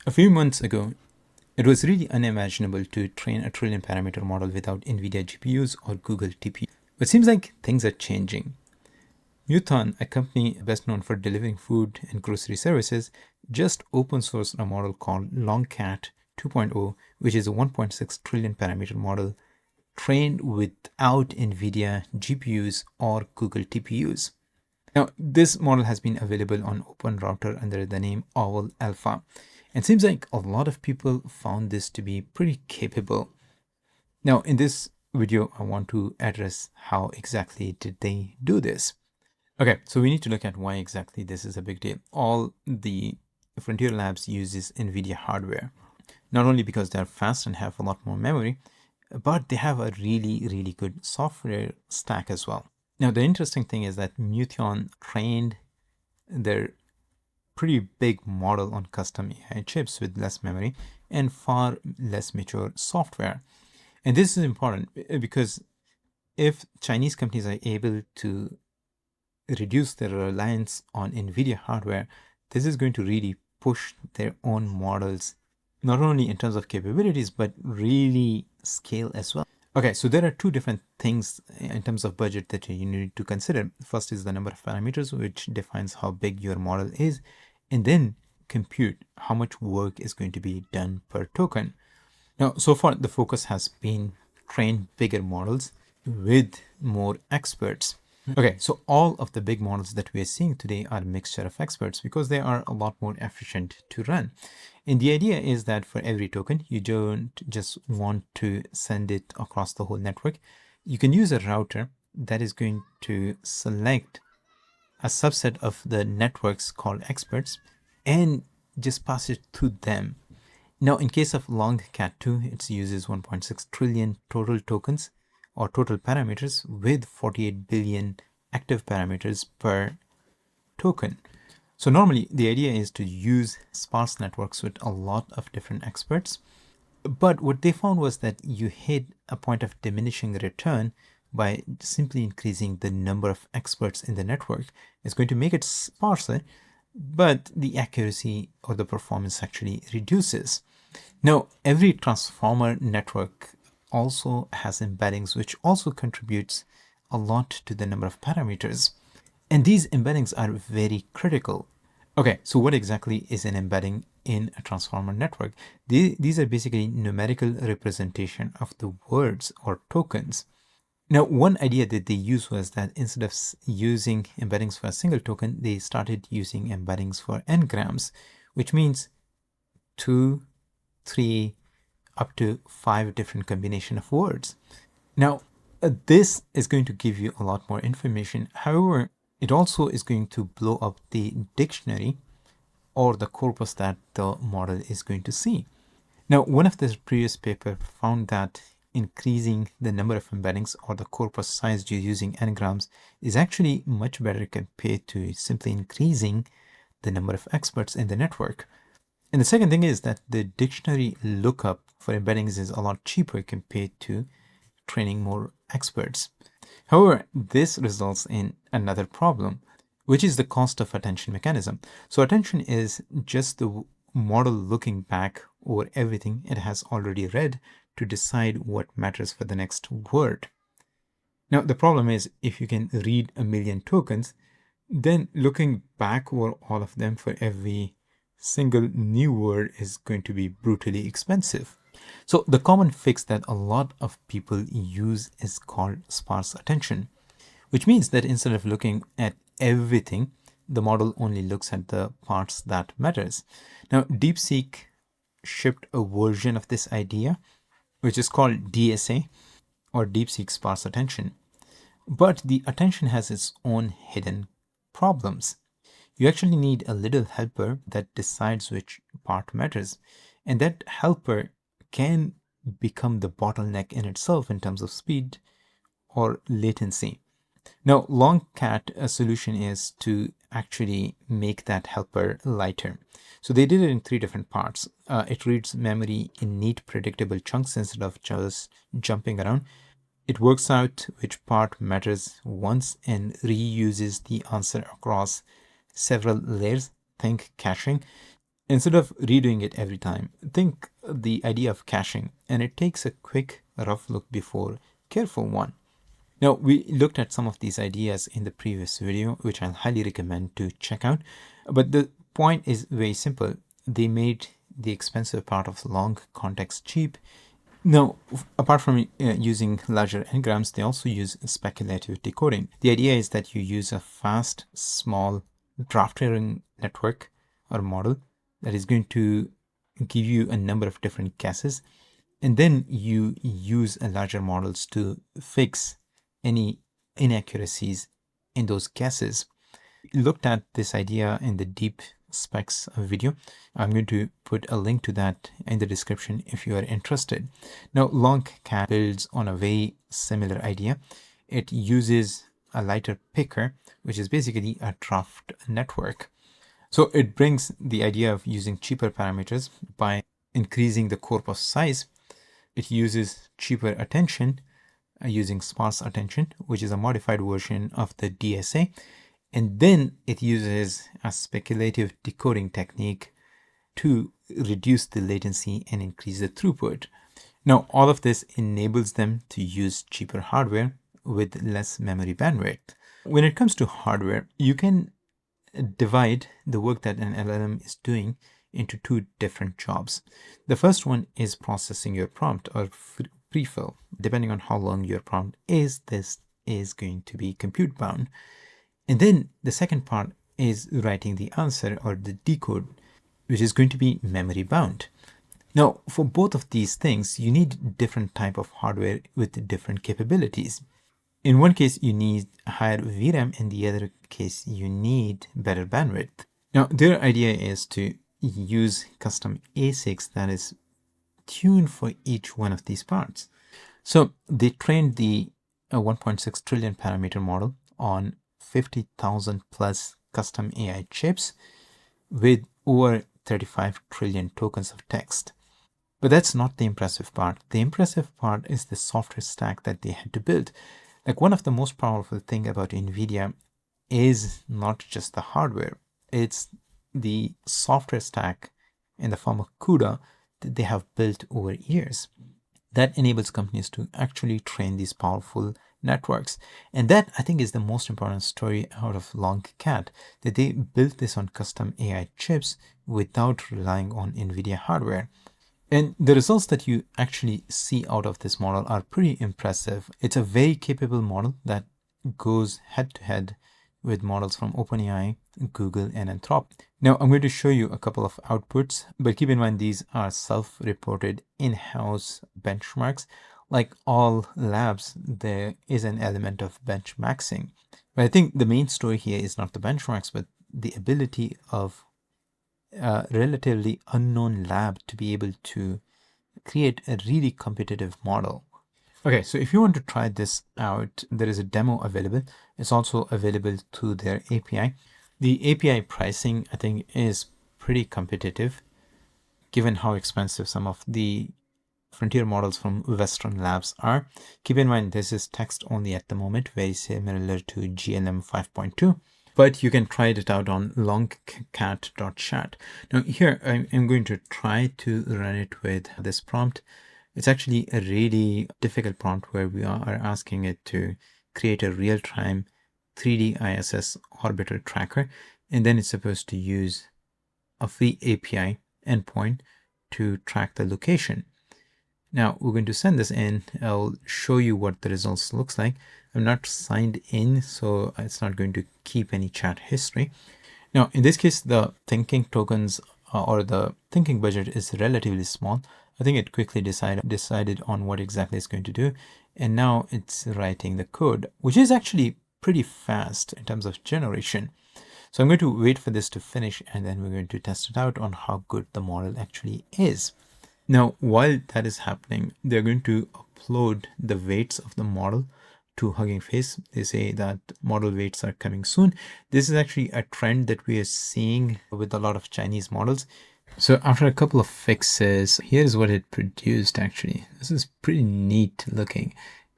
A few months ago, it was really unimaginable to train a trillion parameter model without NVIDIA GPUs or Google TPUs. But it seems like things are changing. Meituan, a company best known for delivering food and grocery services, just open sourced a model called LongCat 2.0, which is a 1.6 trillion parameter model trained without NVIDIA GPUs or Google TPUs. Now, this model has been available on OpenRouter under the name Owl Alpha. And it seems like a lot of people found this to be pretty capable. Now, in this video, I want to address how exactly did they do this. Okay, so we need to look at why exactly this is a big deal. All the Frontier Labs uses NVIDIA hardware, not only because they're fast and have a lot more memory, but they have a really good software stack as well. Now, the interesting thing is that Meituan trained their pretty big model on custom AI chips with less memory and far less mature software. And this is important because if Chinese companies are able to reduce their reliance on NVIDIA hardware, this is going to really push their own models, not only in terms of capabilities, but really scale as well. Okay, so there are two different things in terms of budget that you need to consider. First is the number of parameters, which defines how big your model is, and then compute how much work is going to be done per token. Now, so far, the focus has been train bigger models with more experts. Okay, so all of the big models that we are seeing today are a mixture of experts because they are a lot more efficient to run. And the idea is that for every token, you don't just want to send it across the whole network. You can use a router that is going to select a subset of the networks called experts and just pass it to them. Now, in case of LongCat 2, it uses 1.6 trillion total tokens or total parameters with 48 billion active parameters per token. So normally the idea is to use sparse networks with a lot of different experts. But what they found was that you hit a point of diminishing return by simply increasing the number of experts in the network. It's going to make it sparser, but the accuracy or the performance actually reduces. Now, every transformer network also has embeddings, which also contributes a lot to the number of parameters. And these embeddings are very critical. Okay, so what exactly is an embedding in a transformer network? These are basically numerical representation of the words or tokens. Now, one idea that they used was that instead of using embeddings for a single token, they started using embeddings for N-Grams, which means 2, 3, up to 5 different combination of words. Now, this is going to give you a lot more information. However, it also is going to blow up the dictionary or the corpus that the model is going to see. Now, one of the previous paper found that increasing the number of embeddings or the corpus size using N-Grams is actually much better compared to simply increasing the number of experts in the network. And the second thing is that the dictionary lookup for embeddings is a lot cheaper compared to training more experts. However, this results in another problem, which is the cost of attention mechanism. So attention is just the model looking back over everything it has already read to decide what matters for the next word. Now, the problem is if you can read 1 million tokens, then looking back over all of them for every single new word is going to be brutally expensive. So the common fix that a lot of people use is called sparse attention, which means that instead of looking at everything, the model only looks at the parts that matters. Now, DeepSeek shipped a version of this idea, which is called DSA or DeepSeek Sparse Attention. But the attention has its own hidden problems. You actually need a little helper that decides which part matters. And that helper can become the bottleneck in itself in terms of speed or latency. Now, LongCat solution is to actually make that helper lighter. So they did it in 3 different parts. It reads memory in neat, predictable chunks instead of just jumping around. It works out which part matters once and reuses the answer across several layers, think caching. Instead of redoing it every time, think the idea of caching, and it takes a quick, rough look before careful one. Now, we looked at some of these ideas in the previous video, which I'll highly recommend to check out. But the point is very simple. They made the expensive part of long context cheap. Now, apart from using larger N-Grams, they also use speculative decoding. The idea is that you use a fast, small draft-ring network or model that is going to give you a number of different guesses. And then you use a larger models to fix any inaccuracies in those guesses. We looked at this idea in the deep specs video. I'm going to put a link to that in the description if you are interested. Now, LongCat builds on a very similar idea. It uses a lighter picker, which is basically a draft network. So it brings the idea of using cheaper parameters by increasing the corpus size. It uses cheaper attention using sparse attention, which is a modified version of the DSA. And then it uses a speculative decoding technique to reduce the latency and increase the throughput. Now, all of this enables them to use cheaper hardware with less memory bandwidth. When it comes to hardware, you can divide the work that an LLM is doing into two different jobs. The first one is processing your prompt or prefill. Depending on how long your prompt is, this is going to be compute bound. And then the second part is writing the answer or the decode, which is going to be memory bound. Now, for both of these things, you need different type of hardware with different capabilities. In one case, you need higher VRAM. In the other case, you need better bandwidth. Now, their idea is to use custom ASICs that is tuned for each one of these parts. So they trained the 1.6 trillion parameter model on 50,000 plus custom AI chips with over 35 trillion tokens of text. But that's not the impressive part. The impressive part is the software stack that they had to build. Like, one of the most powerful thing about NVIDIA is not just the hardware, it's the software stack in the form of CUDA that they have built over years. That enables companies to actually train these powerful networks. And that, I think, is the most important story out of LongCat, that they built this on custom AI chips without relying on NVIDIA hardware. And the results that you actually see out of this model are pretty impressive. It's a very capable model that goes head to head with models from OpenAI, Google, and Anthropic. Now, I'm going to show you a couple of outputs, but keep in mind these are self-reported in-house benchmarks. Like all labs, there is an element of benchmarking. But I think the main story here is not the benchmarks, but the ability of a relatively unknown lab to be able to create a really competitive model. Okay, so if you want to try this out, there is a demo available. It's also available through their API. The API pricing, I think, is pretty competitive, given how expensive some of the frontier models from Western labs are. Keep in mind, this is text only at the moment, very similar to GLM 5.2. But you can try it out on longcat.chat. Now here, I'm going to try to run it with this prompt. It's actually a really difficult prompt where we are asking it to create a real-time 3D ISS orbiter tracker. And then it's supposed to use a free API endpoint to track the location. Now we're going to send this in. I'll show you what the results looks like. I'm not signed in, so it's not going to keep any chat history. Now, in this case, the thinking tokens or the thinking budget is relatively small. I think it quickly decided on what exactly it's going to do. And now it's writing the code, which is actually pretty fast in terms of generation. So I'm going to wait for this to finish, and then we're going to test it out on how good the model actually is. Now, while that is happening, they're going to upload the weights of the model to Hugging Face. They say that model weights are coming soon. This is actually a trend that we are seeing with a lot of Chinese models. So after a couple of fixes, here's what it produced actually. This is pretty neat looking.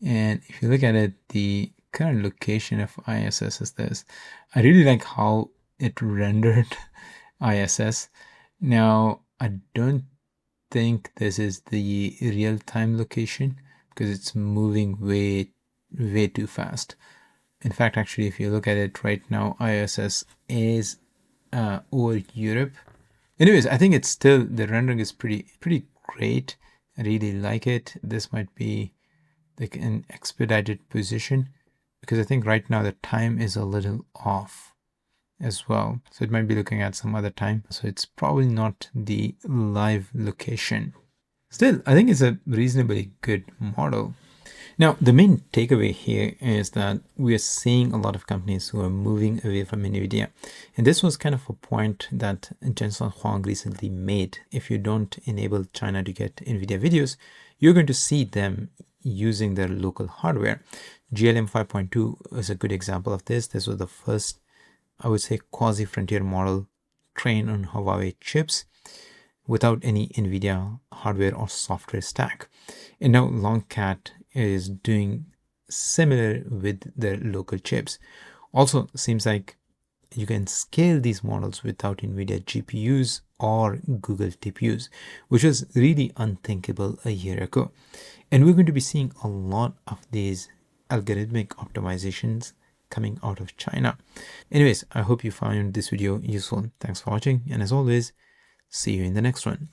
And if you look at it, the current location of ISS is this. I really like how it rendered ISS. Now, I don't think this is the real-time location because it's moving way too fast. In fact, actually, if you look at it right now, ISS is over Europe. Anyways, I think it's still, the rendering is pretty great. I really like it. This might be like an expedited position because I think right now the time is a little off as well. So it might be looking at some other time. So it's probably not the live location. Still, I think it's a reasonably good model. Now, the main takeaway here is that we are seeing a lot of companies who are moving away from NVIDIA. And this was kind of a point that Jensen Huang recently made. If you don't enable China to get NVIDIA videos, you're going to see them using their local hardware. GLM 5.2 is a good example of this. This was the first, I would say, quasi-frontier model trained on Huawei chips without any NVIDIA hardware or software stack. And now LongCat is doing similar with their local chips. Also, seems like you can scale these models without NVIDIA GPUs or Google TPUs, which was really unthinkable a year ago. And we're going to be seeing a lot of these algorithmic optimizations coming out of China. Anyways, I hope you found this video useful. Thanks for watching. And as always, see you in the next one.